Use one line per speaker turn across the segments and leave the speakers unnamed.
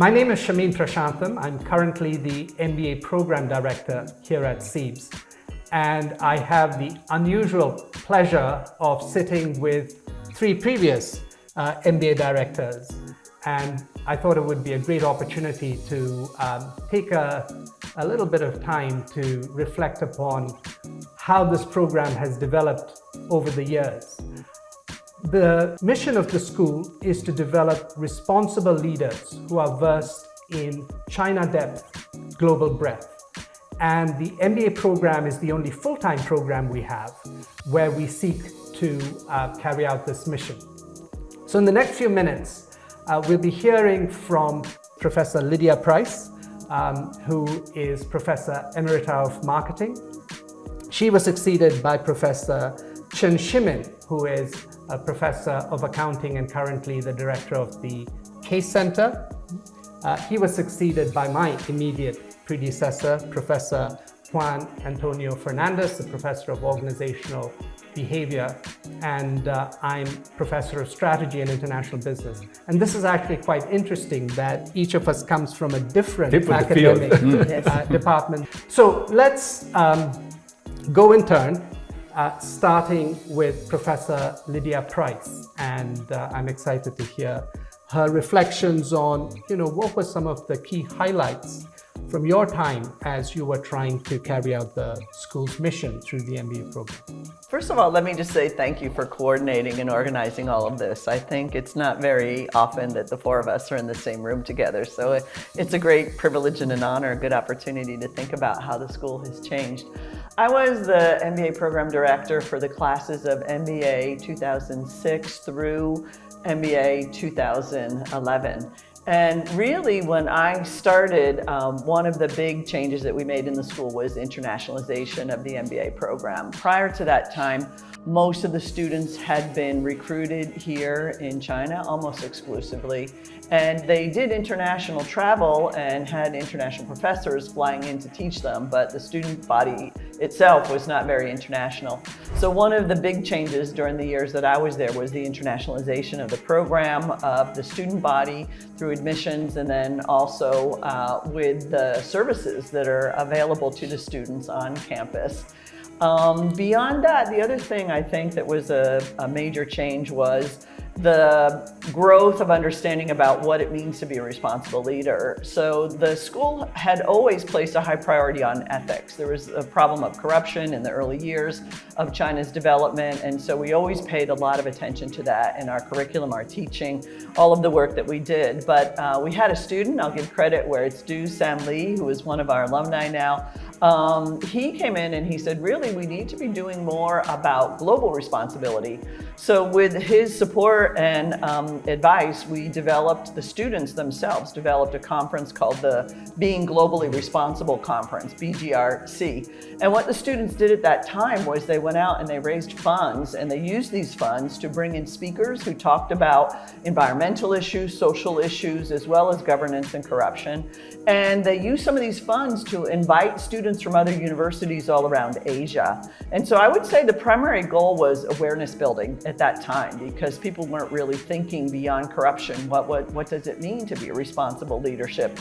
My name is Shameen Prashantham. I'm currently the MBA Program Director here at CEIBS. And I have the unusual pleasure of sitting with three previous MBA Directors. And I thought it would be a great opportunity to take a little bit of time to reflect upon how this program has developed over the years. The mission of the school is to develop responsible leaders who are versed in China depth, global breadth. And the MBA program is the only full-time program we have where we seek to carry out this mission. So in the next few minutes, we'll be hearing from Professor Lydia Price, who is Professor Emeritus of Marketing. She was succeeded by Professor Chen Shimin, who is a Professor of Accounting and currently the Director of the Case Center. He was succeeded by my immediate predecessor, Professor Juan Antonio Fernandez, the Professor of Organizational Behavior, and I'm Professor of Strategy and International Business. And this is actually quite interesting that each of us comes from a different academic department. So let's go in turn, starting with Professor Lydia Price. And I'm excited to hear her reflections on, what were some of the key highlights from your time as you were trying to carry out the school's mission through the MBA program.
First of all, let me just say thank you for coordinating and organizing all of this. I think it's not very often that the four of us are in the same room together. So it's a great privilege and an honor, a good opportunity to think about how the school has changed. I was the MBA Program Director for the classes of MBA 2006 through MBA 2011. And really, when I started, one of the big changes that we made in the school was internationalization of the MBA program. Prior to that time, most of the students had been recruited here in China, almost exclusively. And they did international travel and had international professors flying in to teach them, but the student body itself was not very international. So one of the big changes during the years that I was there was the internationalization of the program, of the student body through admissions, and then also with the services that are available to the students on campus. Beyond that, the other thing I think that was a major change was the growth of understanding about what it means to be a responsible leader. So the school had always placed a high priority on ethics. There was a problem of corruption in the early years of China's development, and so we always paid a lot of attention to that in our curriculum, our teaching, all of the work that we did. But we had a student, I'll give credit where it's due, Sam Lee, who is one of our alumni now. He came in and he said, really, we need to be doing more about global responsibility. So with his support and advice, we developed, the students themselves developed a conference called the Being Globally Responsible Conference, BGRC. And what the students did at that time was they went out and they raised funds, and they used these funds to bring in speakers who talked about environmental issues, social issues, as well as governance and corruption. And they used some of these funds to invite students from other universities all around Asia. And so I would say the primary goal was awareness building at that time, because people weren't really thinking beyond corruption. What does it mean to be a responsible leadership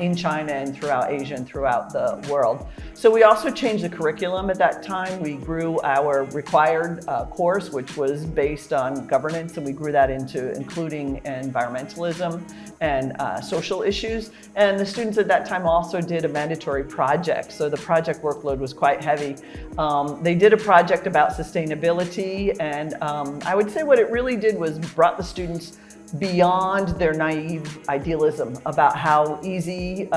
in China and throughout Asia and throughout the world? So we also changed the curriculum at that time. We grew our required course, which was based on governance, and we grew that into including environmentalism and social issues. And the students at that time also did a mandatory project. So the project workload was quite heavy. They did a project about sustainability, and I would say what it really did was brought the students beyond their naive idealism about how easy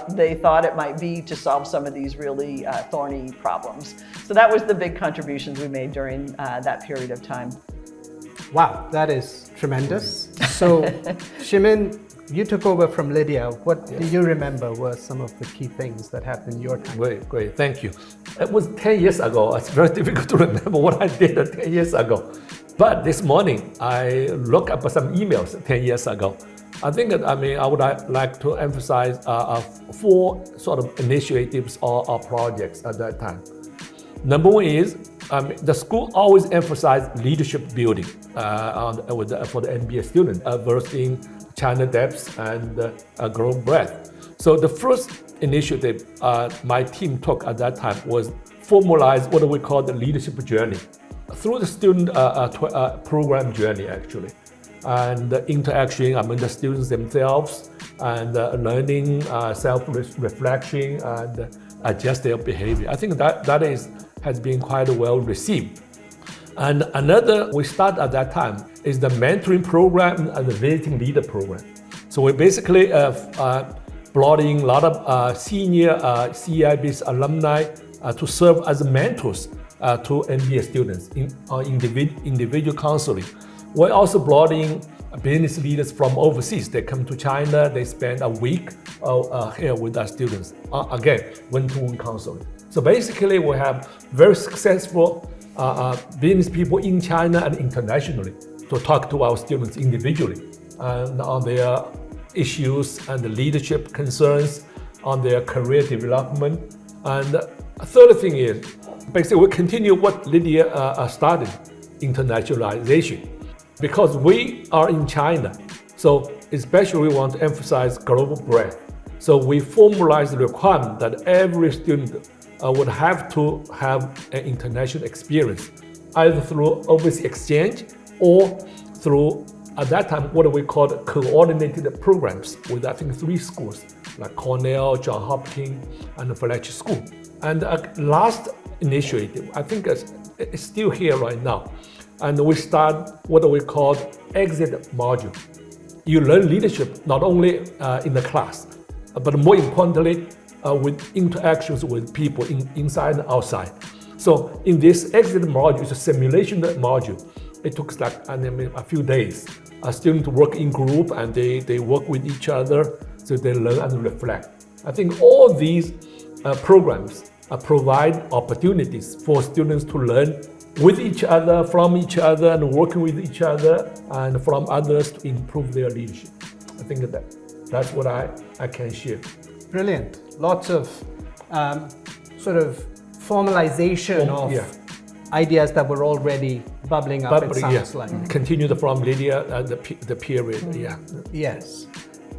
they thought it might be to solve some of these really thorny problems. So that was the big contributions we made during that period of time.
Wow, that is tremendous. So, Shimin, you took over from Lydia. What do you remember were some of the key things that happened in your time?
Great, thank you. It was 10 years ago. It's very difficult to remember what I did 10 years ago. But this morning, I looked up some emails 10 years ago. I think that, I would like to emphasize 4 sort of initiatives or projects at that time. Number one is, the school always emphasized leadership building for the MBA students versed in China depth and global breadth. So the first initiative my team took at that time was formalize what we call the leadership journey through the student program journey actually, and the interaction among the students themselves, and learning, self-reflection, and adjust their behavior. I think that has been quite well received. And another we start at that time is the mentoring program and the visiting leader program. So we basically brought in a lot of senior CEIBS alumni to serve as mentors to MBA students in individual counseling. We also brought in business leaders from overseas. They come to China, they spend a week here with our students. Again, one-to-one counseling. So basically we have very successful business people in China and internationally to talk to our students individually and on their issues and the leadership concerns, on their career development. And a third thing is, basically we continue what Lydia started, internationalization. Because we are in China, so especially we want to emphasize global breadth. So we formalize the requirement that every student would have to have an international experience, either through overseas exchange or through, at that time, what we called coordinated programs with, I think, 3 schools, like Cornell, Johns Hopkins, and the Fletcher School. And last initiative, I think it's still here right now. And we start what we call exit module. You learn leadership not only in the class, but more importantly, with interactions with people inside and outside. So in this exit module, it's a simulation module. It took like a few days. Students work in group and they work with each other, so they learn and reflect. I think all these programs provide opportunities for students to learn with each other, from each other, and working with each other, and from others to improve their leadership. I think that's what I can share.
Brilliant. Lots of sort of formalization of ideas that were already bubbling up, it sounds like.
Continued from Lydia the period,
Yes.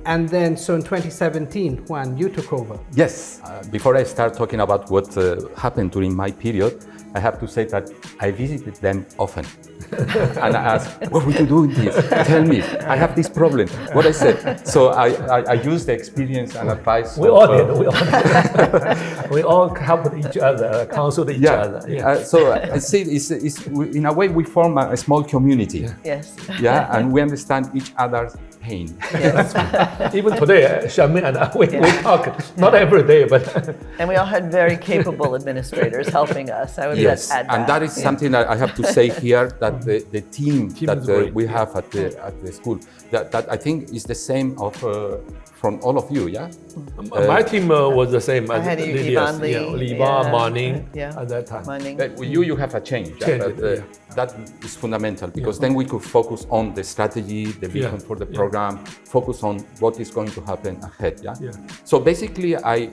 And then, so in 2017, Juan, you took over.
Yes. Before I start talking about what happened during my period, I have to say that I visited them often. And I asked, what would you do with this? Tell me, I have this problem. What I said. So I used the experience and advice.
We all did. We all helped each other, counseled each other. Yeah.
So I see, in a way, we form a small community.
Yes.
Yeah, and we understand each other's pain.
Yes.
Even today, Shameen and I, we talk, not every day, but...
And we all had very capable administrators helping us. I would
yes,
add that.
And that is something that I have to say here, that the team that we have at the school, that I think is the same from all of you, yeah?
My team was the same as Lydia's.
Liban,
Morning, at that time.
With you have a change. That is fundamental, because then we could focus on the strategy, the vision for the program, focus on what is going to happen ahead, So basically, I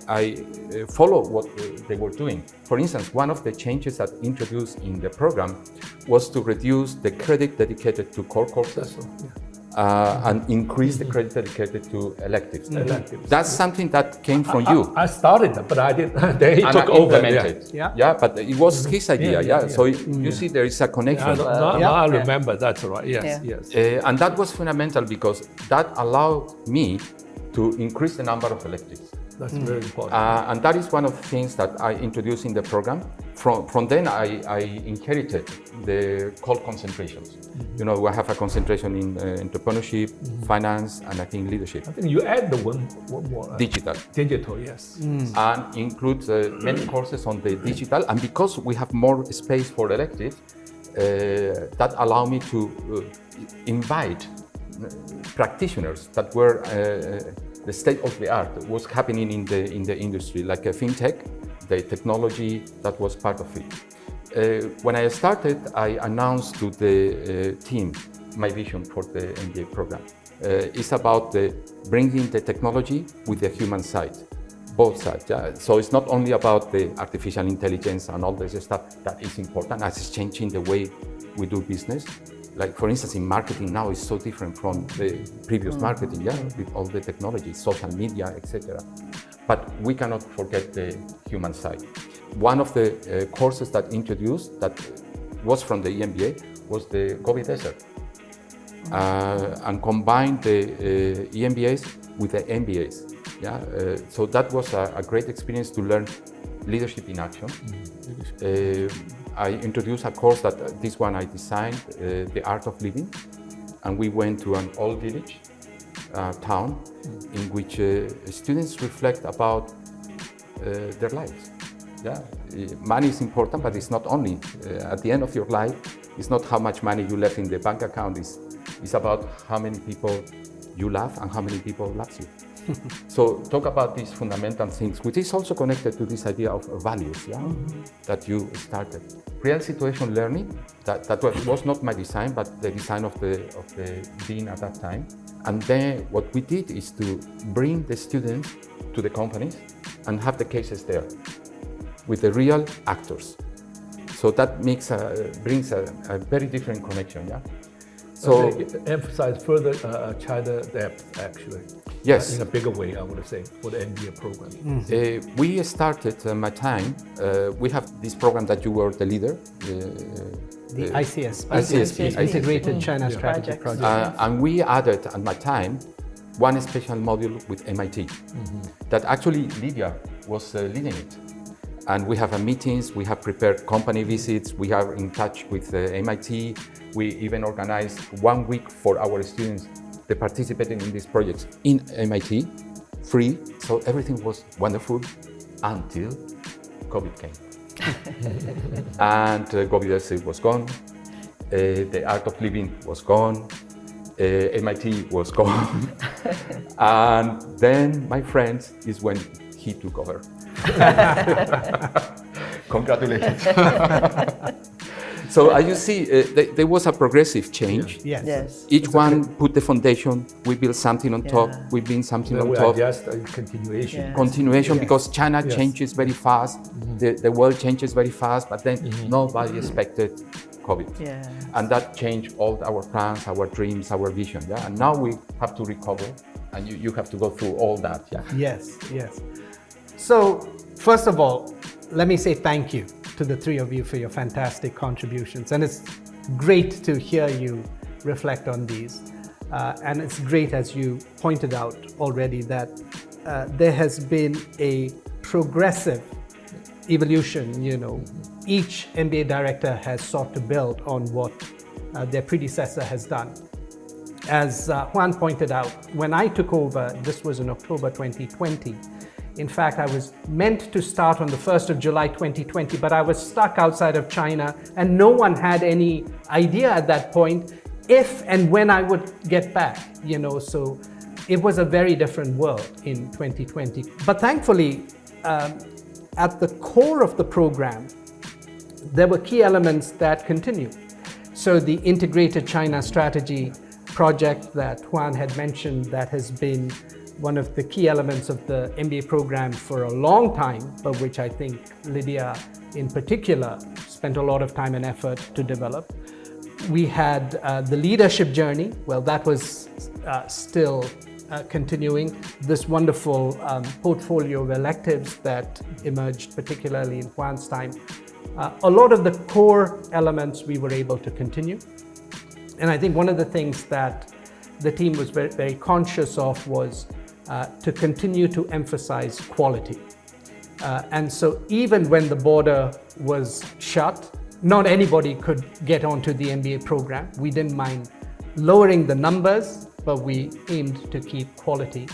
follow what they were doing. For instance, one of the changes that introduced in the program was to reduce the credit dedicated to core courses. And increase the credit dedicated to electives. That's something that came from you.
I started, but I didn't. They took over.
But it was his idea. So you see, there is a connection.
Now I remember. That's right. Yes.
And that was fundamental, because that allowed me to increase the number of electives.
That's very important.
And that is one of the things that I introduced in the program. From then, I inherited the core concentrations. You know, we have a concentration in entrepreneurship, finance, and I think leadership.
I think you add the one more.
Digital.
Digital, yes.
And includes many courses on the digital. And because we have more space for electives, that allowed me to invite practitioners that were the state of the art, what's happening in the industry, like a fintech, the technology that was part of it. When I started, I announced to the team my vision for the MBA program. It's about bringing the technology with the human side, both sides. So it's not only about the artificial intelligence and all this stuff that is important, as it's changing the way we do business, like for instance in marketing now is so different from the previous marketing, with all the technology, social media, etc. But we cannot forget the human side. One of the courses that introduced that was from the EMBA was the Gobi Desert, and combined the EMBAs with the MBAs. So that was a great experience to learn leadership in action. I introduced a course that this one I designed, The Art of Living, and we went to an old village town in which students reflect about their lives. Money is important, but it's not only. At the end of your life, it's not how much money you left in the bank account, it's about how many people you love and how many people love you. So talk about these fundamental things, which is also connected to this idea of values, that you started. Real situation learning, that was not my design, but the design of the dean at that time. And then what we did is to bring the students to the companies and have the cases there with the real actors. So that brings a very different connection,
So emphasize further China depth, actually.
Yes.
In a bigger way, I would say, for the MBA program.
We started my time. We have this program that you were the leader.
The ICSP,
ICSP.
Integrated China Strategy Project.
And we added at my time one special module with MIT that actually Lydia was leading it. And we have meetings, we have prepared company visits, we are in touch with MIT. We even organized 1 week for our students that participating in these projects in MIT, free. So everything was wonderful until COVID came. And Gobi Desert was gone, the Art of Living was gone, MIT was gone. And then, my friends, is when he took over. Congratulations. So as you see, there was a progressive change.
Yes.
Each one put the foundation. We build something on top. We build something on top.
Just a continuation.
Continuation, because China changes very fast. The world changes very fast, but then nobody expected COVID. And that changed all our plans, our dreams, our vision. And now we have to recover, and you have to go through all that.
Yes. So, first of all, let me say thank you to the three of you for your fantastic contributions. And it's great to hear you reflect on these. And it's great, as you pointed out already, that there has been a progressive evolution. Each MBA director has sought to build on what their predecessor has done. As Juan pointed out, when I took over, this was in October 2020. In fact, I was meant to start on the 1st of July 2020, but I was stuck outside of China, and no one had any idea at that point if and when I would get back, so it was a very different world in 2020. But thankfully, at the core of the program, there were key elements that continue. So the Integrated China Strategy project that Juan had mentioned, that has been one of the key elements of the MBA program for a long time, but which I think Lydia in particular spent a lot of time and effort to develop. We had the leadership journey. Well, that was still continuing. This wonderful portfolio of electives that emerged, particularly in Juan's time. A lot of the core elements we were able to continue. And I think one of the things that the team was very, very conscious of was to continue to emphasize quality. And so even when the border was shut, not anybody could get onto the MBA program. We didn't mind lowering the numbers, but we aimed to keep quality.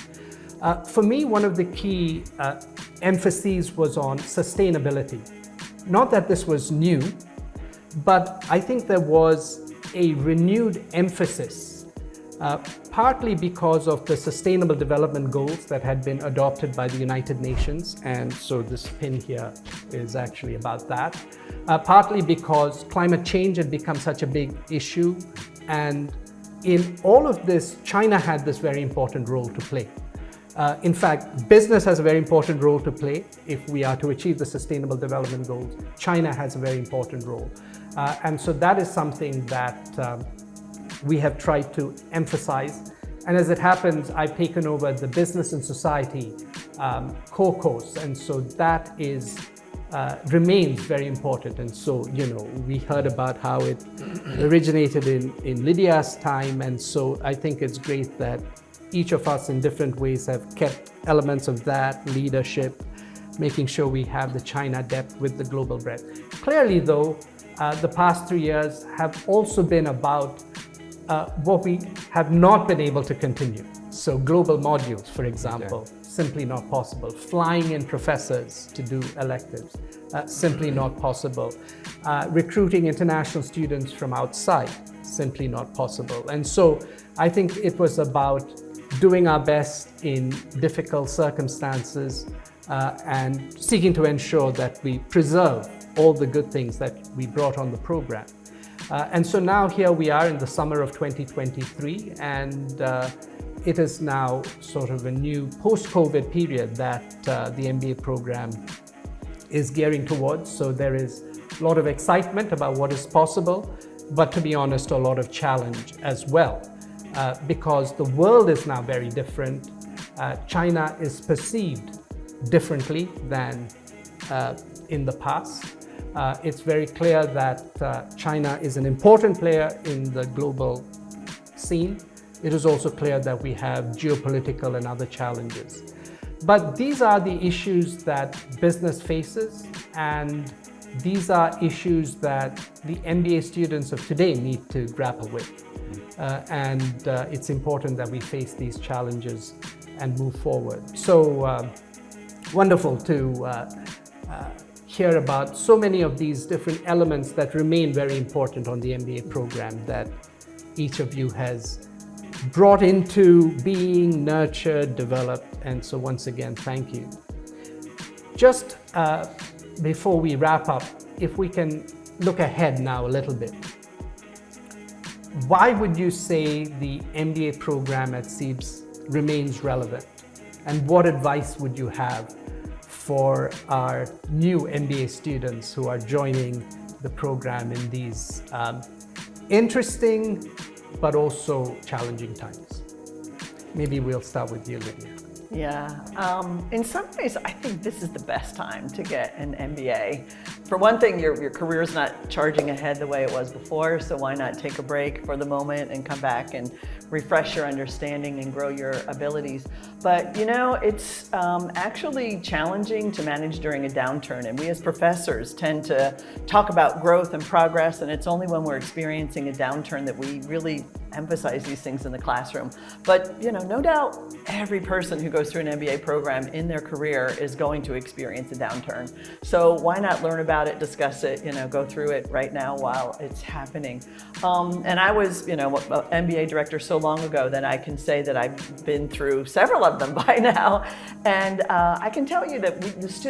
For me, one of the key emphases was on sustainability. Not that this was new, but I think there was a renewed emphasis, partly because of the Sustainable Development Goals that had been adopted by the United Nations, and so this pin here is actually about that. Partly because climate change had become such a big issue, and in all of this, China had this very important role to play. In fact, business has a very important role to play if we are to achieve the Sustainable Development Goals. China has a very important role. And so that is something that we have tried to emphasize. And as it happens, I've taken over the Business and Society core course, and so that is remains very important. And so, we heard about how it originated in Lydia's time, and so I think it's great that each of us in different ways have kept elements of that leadership, making sure we have the China depth with the global breadth. Clearly, though, the past 3 years have also been about what we have not been able to continue. So global modules, for example, simply not possible. Flying in professors to do electives, simply not possible. Recruiting international students from outside, simply not possible. And so I think it was about doing our best in difficult circumstances and seeking to ensure that we preserve all the good things that we brought on the program. And so now here we are in the summer of 2023, and it is now sort of a new post-COVID period that the MBA program is gearing towards. So there is a lot of excitement about what is possible, but to be honest, a lot of challenge as well, because the world is now very different. China is perceived differently than in the past. It's very clear that China is an important player in the global scene. It is also clear that we have geopolitical and other challenges. But these are the issues that business faces, and these are issues that the MBA students of today need to grapple with. And it's important that we face these challenges and move forward. So wonderful to hear about so many of these different elements that remain very important on the MBA program that each of you has brought into being, nurtured, developed. And so once again, thank you. Just before we wrap up, if we can look ahead now a little bit. Why would you say the MBA program at CEIBS remains relevant? And what advice would you have for our new MBA students who are joining the program in these interesting but also challenging times? Maybe we'll start with you, Lydia.
Yeah, in some ways, I think this is the best time to get an MBA. For one thing, your career is not charging ahead the way it was before, so why not take a break for the moment and come back and refresh your understanding and grow your abilities. But it's actually challenging to manage during a downturn, and we as professors tend to talk about growth and progress, and it's only when we're experiencing a downturn that we really emphasize these things in the classroom. But no doubt every person who goes through an MBA program in their career is going to experience a downturn. So why not learn about it, discuss it, go through it right now while it's happening. And I was, an MBA director so long ago that I can say that I've been through several of them by now. And I can tell you that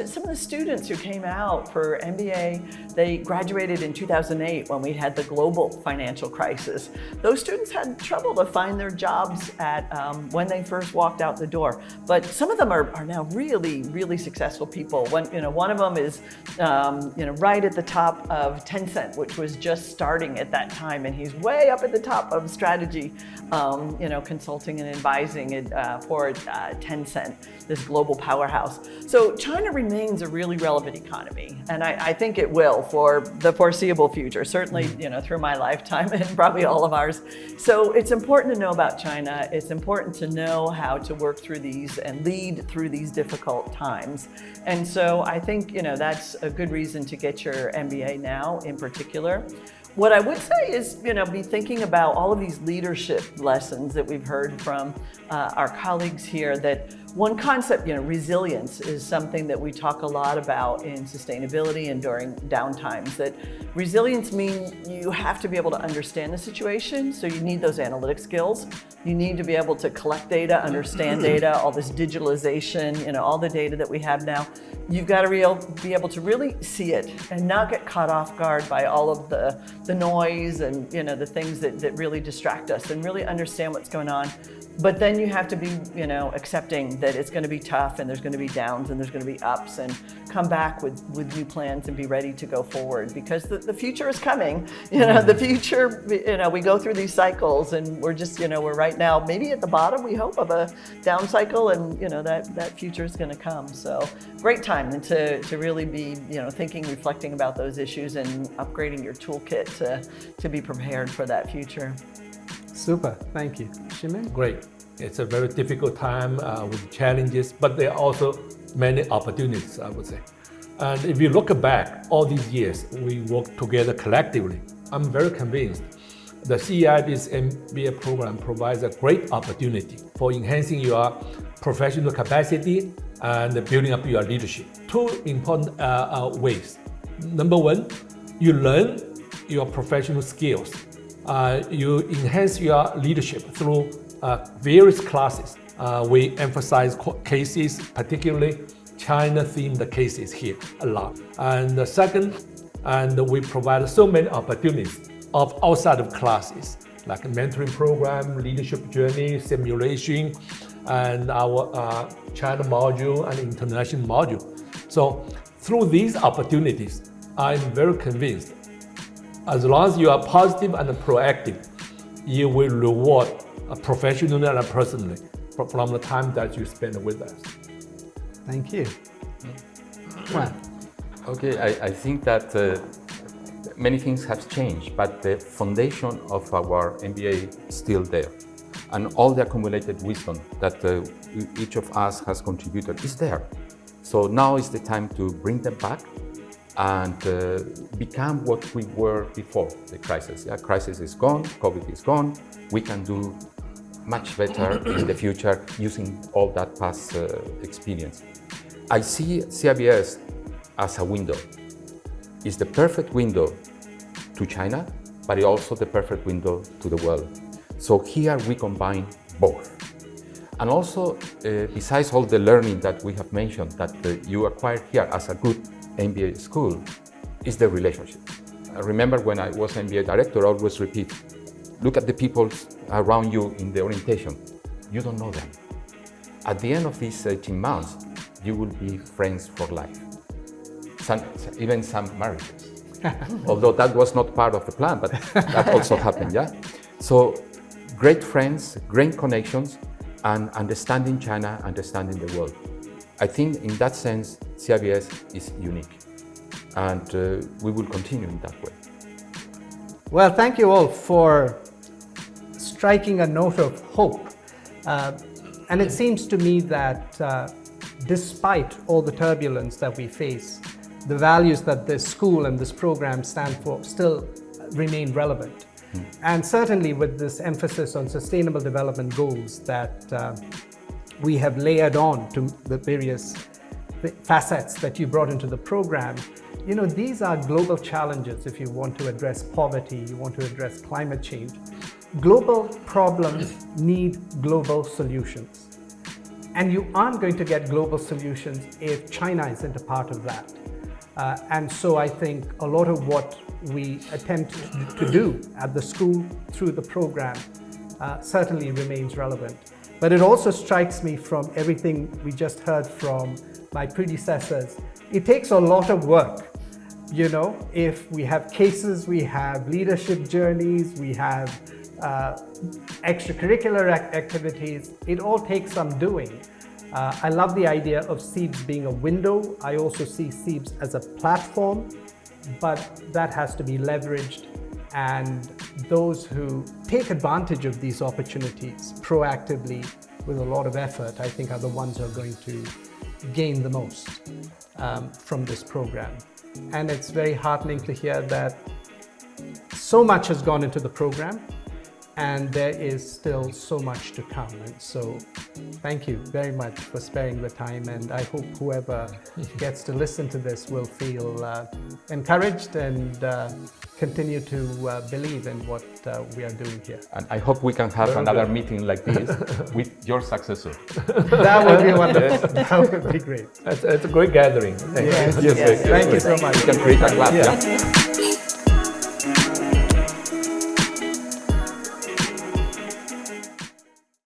some of the students who came out for MBA, they graduated in 2008 when we had the global financial crisis. Those students had trouble to find their jobs at when they first walked out the door. But some of them are now really, really successful people. One of them is right at the top of Tencent, which was just starting at that time, and he's way up at the top of strategy, consulting and advising for Tencent, this global powerhouse. So China remains a really relevant economy, and I think it will for the foreseeable future, certainly through my lifetime and probably all of ours. So it's important to know about China. It's important to know how to work through these and lead through these difficult times. And so I think that's a good reason to get your MBA now in particular. What I would say is, be thinking about all of these leadership lessons that we've heard from our colleagues here. That one concept, resilience, is something that we talk a lot about in sustainability and during downtimes. That resilience means you have to be able to understand the situation, so you need those analytic skills. You need to be able to collect data, understand data, all this digitalization, all the data that we have now. You've got to be able to really see it and not get caught off guard by all of the noise and the things that really distract us, and really understand what's going on. But then you have to be accepting that it's going to be tough and there's going to be downs and there's going to be ups, and come back with new plans and be ready to go forward, because the future is coming. The future, we go through these cycles, and we're just, we're right now maybe at the bottom, we hope, of a down cycle, and that future is going to come. So great time to really be thinking, reflecting about those issues, and upgrading your toolkit to be prepared for that future.
Super, thank you. Shimin?
Great. It's a very difficult time with challenges, but there are also many opportunities, I would say. And if you look back, all these years, we worked together collectively. I'm very convinced the CEIBS MBA program provides a great opportunity for enhancing your professional capacity and building up your leadership. Two important ways. Number one, you learn your professional skills. You enhance your leadership through various classes. We emphasize cases, particularly China-themed cases here a lot. And the second, we provide so many opportunities of outside of classes, like a mentoring program, leadership journey, simulation, and our China module and international module. So through these opportunities, I'm very convinced, as long as you are positive and proactive, you will reward professionally and personally from the time that you spend with us.
Thank you. Juan?
Okay, I think that many things have changed, but the foundation of our MBA is still there. And all the accumulated wisdom that each of us has contributed is there. So now is the time to bring them back and become what we were before the crisis. Yeah, crisis is gone, COVID is gone. We can do much better in the future using all that past experience. I see CEIBS as a window. It's the perfect window to China, but it's also the perfect window to the world. So here we combine both. And also, besides all the learning that we have mentioned that you acquired here as a good MBA school, is the relationship. I remember when I was MBA Director, I always repeat, look at the people around you in the orientation. You don't know them. At the end of these 18 months, you will be friends for life. Even some marriages. Although that was not part of the plan, but that also happened, yeah? So great friends, great connections, and understanding China, understanding the world. I think in that sense, CEIBS is unique, and we will continue in that way.
Well, thank you all for striking a note of hope. And it seems to me that despite all the turbulence that we face, the values that this school and this program stand for still remain relevant. And certainly with this emphasis on sustainable development goals that we have layered on to the various facets that you brought into the program, these are global challenges. If you want to address poverty, you want to address climate change, global problems need global solutions. And you aren't going to get global solutions if China isn't a part of that. And so I think a lot of what we attempt to do at the school through the program certainly remains relevant. But it also strikes me from everything we just heard from my predecessors, it takes a lot of work. If we have cases, we have leadership journeys, we have extracurricular activities, it all takes some doing. I love the idea of CEIBS being a window. I also see CEIBS as a platform, but that has to be leveraged. And those who take advantage of these opportunities proactively with a lot of effort, I think are the ones who are going to gain the most from this program. And it's very heartening to hear that so much has gone into the program, and there is still so much to come. And so thank you very much for sparing the time, and I hope whoever gets to listen to this will feel encouraged and continue to believe in what we are doing here.
And I hope we can have another meeting like this with your successor.
That would be wonderful. That would be great.
It's a great gathering.
Thank you so much.
We can create a club. Yeah.